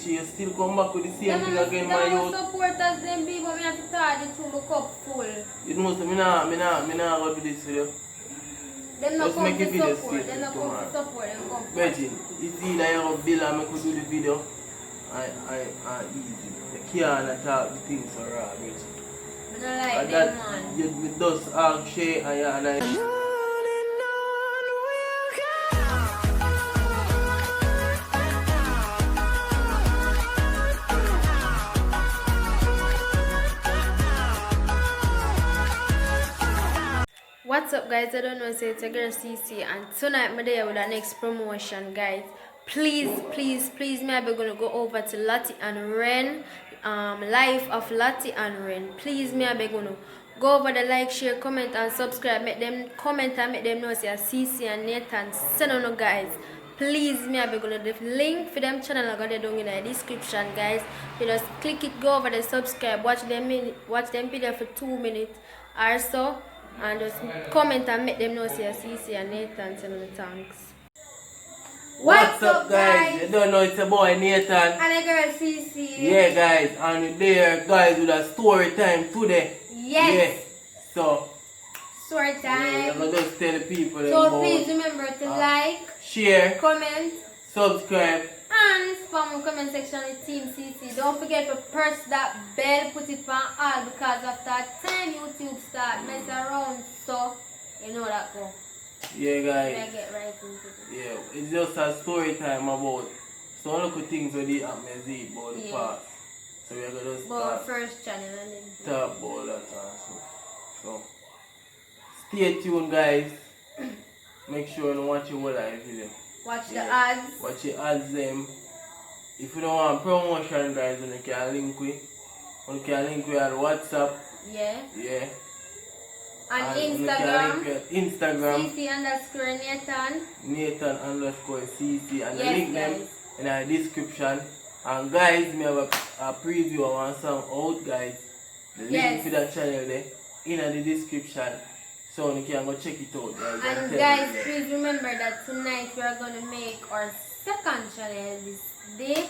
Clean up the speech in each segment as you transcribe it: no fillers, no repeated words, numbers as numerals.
she still come back with the same thing again, my youth. Supporters them be, but me have to charge it to my cup full. You know, so me nah go do this video. Them not Just come make a to video support, straight them not come tomorrow. to support, them come to Virgin, it's either you have a bill and make we do the video. I easy. You can't talk the things so raw, Virgin. I don't like And them, that, man. you just ask Shay and I. What's up, guys? I don't know, say it's a girl CC, and tonight I'm there with our next promotion, guys. Please, me I be gonna go over to Lottie and Ren, life of Lottie and Ren. Please, me I be gonna go over the like, share, comment, and subscribe. Make them comment and make them know say CC and Nathan send on, guys. Please, me I be gonna the link for them channel I got it down in the description, guys. You just click it, go over the subscribe, watch them video for 2 minutes or so. And just comment and make them know say CC and Nathan send on the thanks. What's up, guys? You don't know it's a boy Nathan and a girl CC. Yeah, guys, and there, guys, with a story time today. Yes. So Story time. I'm gonna just tell the people. So please remember to like, share, comment, subscribe, and spam the comment section with Team CC. Don't forget to press that bell, put it on all, because after that time YouTube start mess around, so you know that go. Yeah, guys. I get right into it. Yeah, it's just a story time about some little things that they happen about the past. So we're gonna start first channel and then talk about that also. So stay tuned, guys. Make sure you watch your live video. watch the ads. Watch your ads them. If you don't want promotion, guys, you can link with. You can link with our WhatsApp. Yeah. Yeah. And Instagram. Instagram. CC underscore Nathan. Nathan underscore CC, and the Yes, link them guys. in the description. And guys, we have a preview of one song out, guys. The link to that channel there in the description, so you can go check it out, guys. And guys, please remember that tonight we are gonna make our second channel. The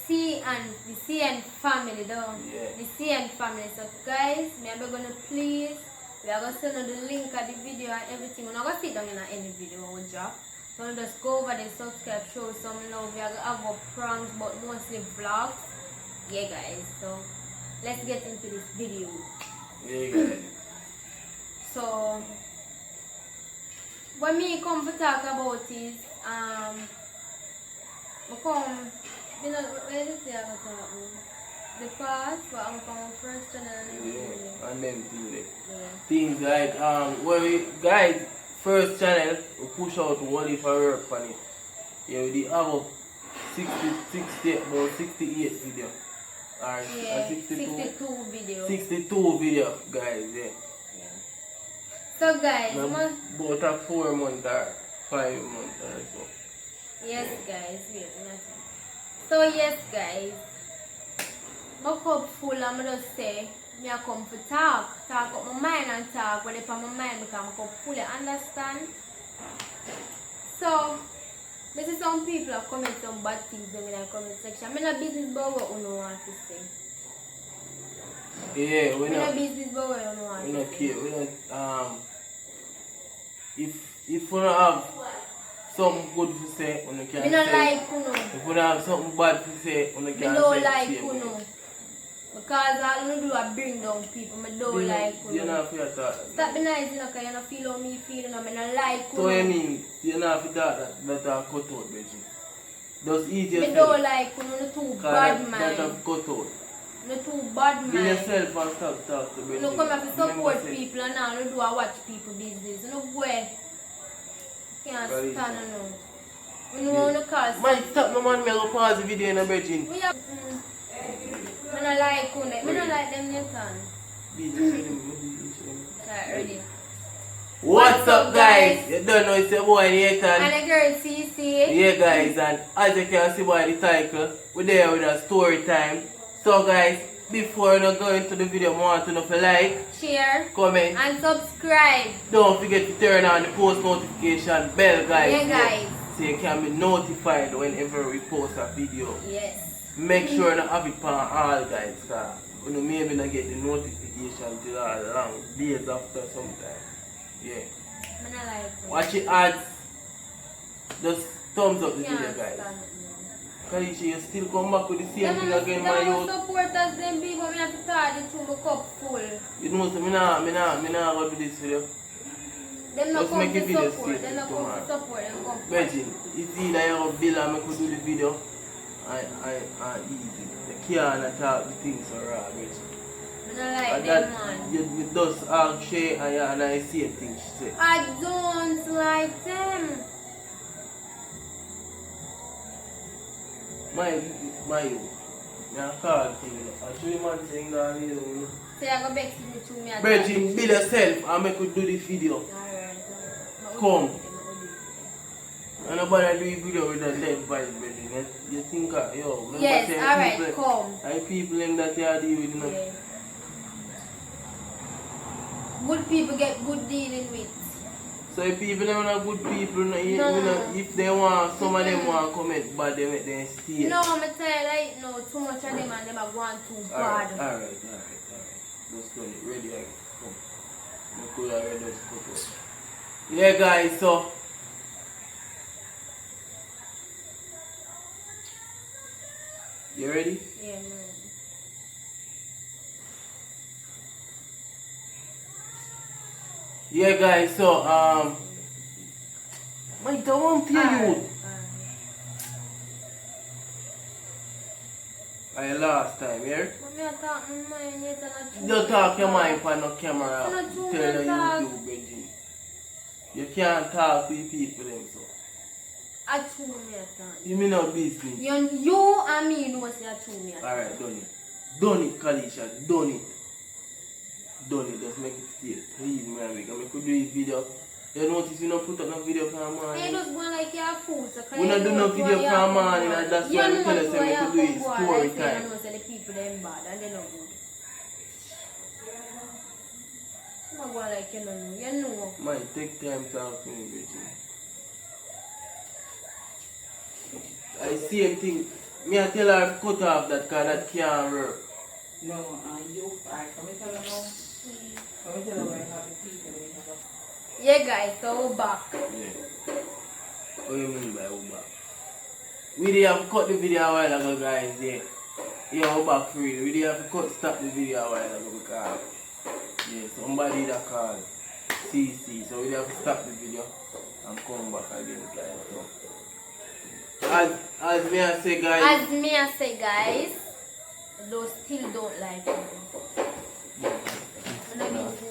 CN family, though. Yeah. The CN family. So guys, we are gonna please. We are going to send you the link of the video and everything. We're not going to sit down in any video we drop. So we'll just go over there, subscribe, show some love. We are going to have our pranks, but mostly vlogs. Yeah, guys. So let's get into this video. Yeah, guys. So what me come to talk about is you know, where is it I'm talk about? The past, but I'm from first channel and then things like where we guys first channel we push out one if I work on it. Yeah, we have about 68 video. Or 62 video. 62 video, guys, yeah. So guys, about a 4 month or 5 months or so. Yes, guys, wait, so yes, guys. My cup full, I'm just say, me I come to talk up my mind and talk, but if my mind become cup full, you understand? So, this is some people have comment some bad things in the comment section. I'm not business about what you want to say. Yeah, we're not business about what you want to say. We don't if we don't have something good to say, we can say. Like if we don't have something bad to say, we can say. Don't like you. Because all you do is bring down people. I don't like you. You're not feel that. Stop being nice, because you don't feel how me feel. I don't like you. So you mean, you're not feel that cut out, Reggie? Just eat yourself. I don't like you. You're too bad, man. That have cut out. You're too bad, man. Be yourself and stop talk to Reggie. You come here to support people and now you do a watch people business. You know where? Can't stand now. You know what call. Man, stop no man, me go pause the video in a Reggie. I don't like you. I don't like them Nathan. Ready. What's up, guys? You don't know it's your boy Nathan. And a girl CC. Yeah, guys, and as you can see by the title, we're there with a story time. So, guys, before you go into the video, I want to know if you like, share, comment, and subscribe. Don't forget to turn on the post notification bell, guys. Yeah, guys. So you can be notified whenever we post a video. Yes. make sure you have it on all guys, cause you know maybe not get the notification till all long days after sometime. Yeah. I don't like it. Watch it ads. Just thumbs up the Can't video guys. stand it. Kalisha, you still come back with the same Them thing again, my them youth. supporters them people me have to start it through my cup full. You know, so me nah go do this video. Them not Just come make a to video support. straight Them not come tomorrow. to support. Them come. Virgin, it's either you have bill and make we do the video and easy. The can't talk the things so raw, Virgin. I don't like And them, that, man. you just ask Shay and I see a thing she say. I don't like them. My you. I call thing, you know. I show you man saying that, you know. Say I go back to me to me. Virgin, bill yourself and make we do the video. Alright. Come. And nobody do a video with a dead vibe, Virgin. You think, yo, remember Yes, say alright, people, come. I people in that you deal with, you know. Yeah. Good people get good dealing with. So if people them are good people, No. if they want, some of them want to comment bad, they make them stay. No, I'm telling you right now, too much of them and them are going too bad. Alright. Let's go. Ready, I come. Look who are ready, let's go. Yeah, guys, so. You ready? Yeah, man. Yeah, guys, so, Mike, I want to tell you. I last time, yeah? Mommy, I talk my mind, yet I'm Don't talk your mind for no camera. I'm not Tell true, the man, YouTube, Benji. You can't talk to the people, them, so. I chew me a talk. You mean no business. You and me know say I chew me a talk. Alright, done it. Done it, Kalisha. Done it. Done it. Just make it stay. Please, man. We can make do this video. You notice you don't put up no video for a I man. just go like you're fool. So We not do no video for a man, and that's why we tell us that we could do it story time. You know, say the people them bad and they not good. I'm not going like you know. You know. Man, take time to talk to me, Virgin. I same thing. Me I tell her cut off that car that can't work. No, you, I come and tell her now. Come and tell her where I have the people. Yeah, guys, so we're back. Yeah. What do you mean by Uber? We did have to cut the video a while ago, guys. Yeah. Yeah, we're back for real. We did have to stop the video a while ago because yeah, somebody that called CC. So we did have to stop the video and come back again, guys. So, as me I say, guys. Those still don't like me.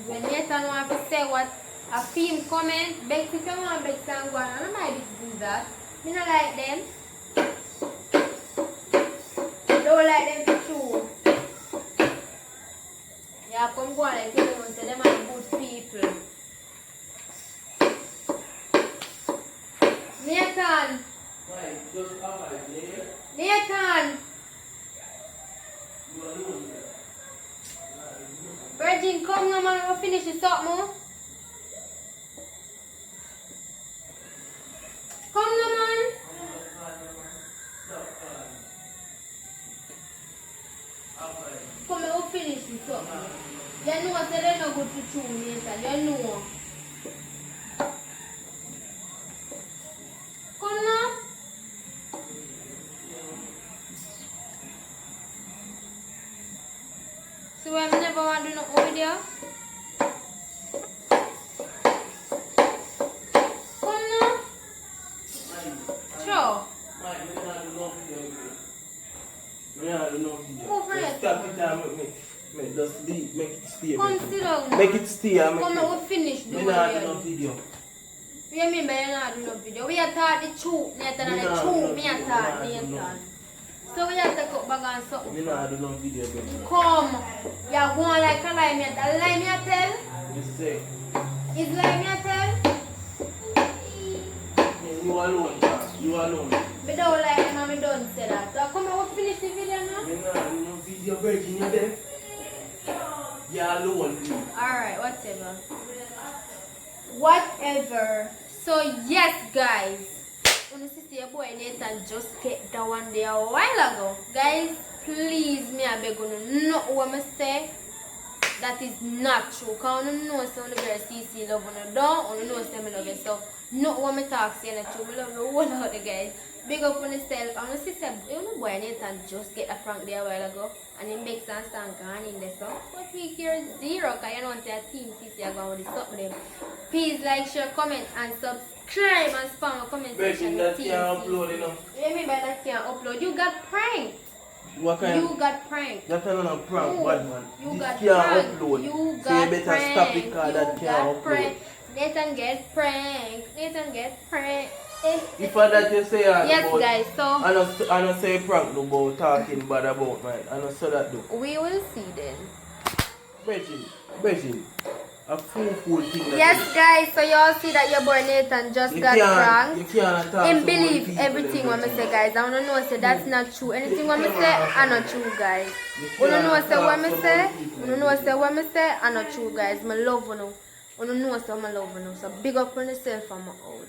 When Nathan want to say what a film comment, Bex if you want Bex and go on, I don't mind if do that. Me not like them. Don't like them too. Yeah, come go on like you know, say them are good people. Nathan! Nathan! Virgin, come now, man. We'll finish this up, man. Come now, man. Come, we'll finish this up. You know what? They're not good to chew, Nathan. You know. Come now. So I never want to do no video. Come now. Sure. Go for it. Stop it and make just leave, make it stay. Come sit down. Make it stay and make Come it. now, we finish the Me not do no video. video. What you mean by you not do no video? We are taught the truth, Nathan, and the Me truth, not me do are no taught, video. Nathan. So we have to cut back on something. Me not do no video, baby. Come. You're going like a lie, me a lie, me a tell. Just say. Is lie, me a tell. You alone, man. You alone. Me don't like them and me don't say that. So come on, we finish the video now. Me not do no video, Virgin, you there? You alone, please. Alright, whatever. Whatever. So yes, guys. When you see your boy Nathan just get that one day a while ago. Guys, please me I beg you not what me say. That is not true. Cause you know some the girl CC love you don't, you know say me love you. So not what me talk say not true. Me love you all out the guys. Big up on yourself. And you see you know boy Nathan just get a prank there a while ago. And he makes and stand gone in there so. But we care zero cause you know say team CC are going to stop with them. Please like, share, comment and subscribe and spam a comment section. That can't upload enough. What do you mean by that can't upload? You got pranked. What kind? You got pranked. That's not a prank, You- bad man. You This got can't pranked. upload. You So got you better pranked. stop it cause that You can't got upload. pranked. Nathan get pranked. Nathan get pranked. If I that you say Yes, about, guys. So I don't say prank no about talking bad about mine. I don't say that though. we will see then. Virgin. A fool thing that Yes, is. guys. So y'all see that your boy Nathan just got pranked. You can't talk Him to believe people everything what me Virgin. say, guys. I wanna know say that's not true. Anything what me say, I not true, guys. Wanna know say what me say? Wanna know say what me say? I not true, guys. Me love you. Wanna know say me love you. So big up on yourself and my out.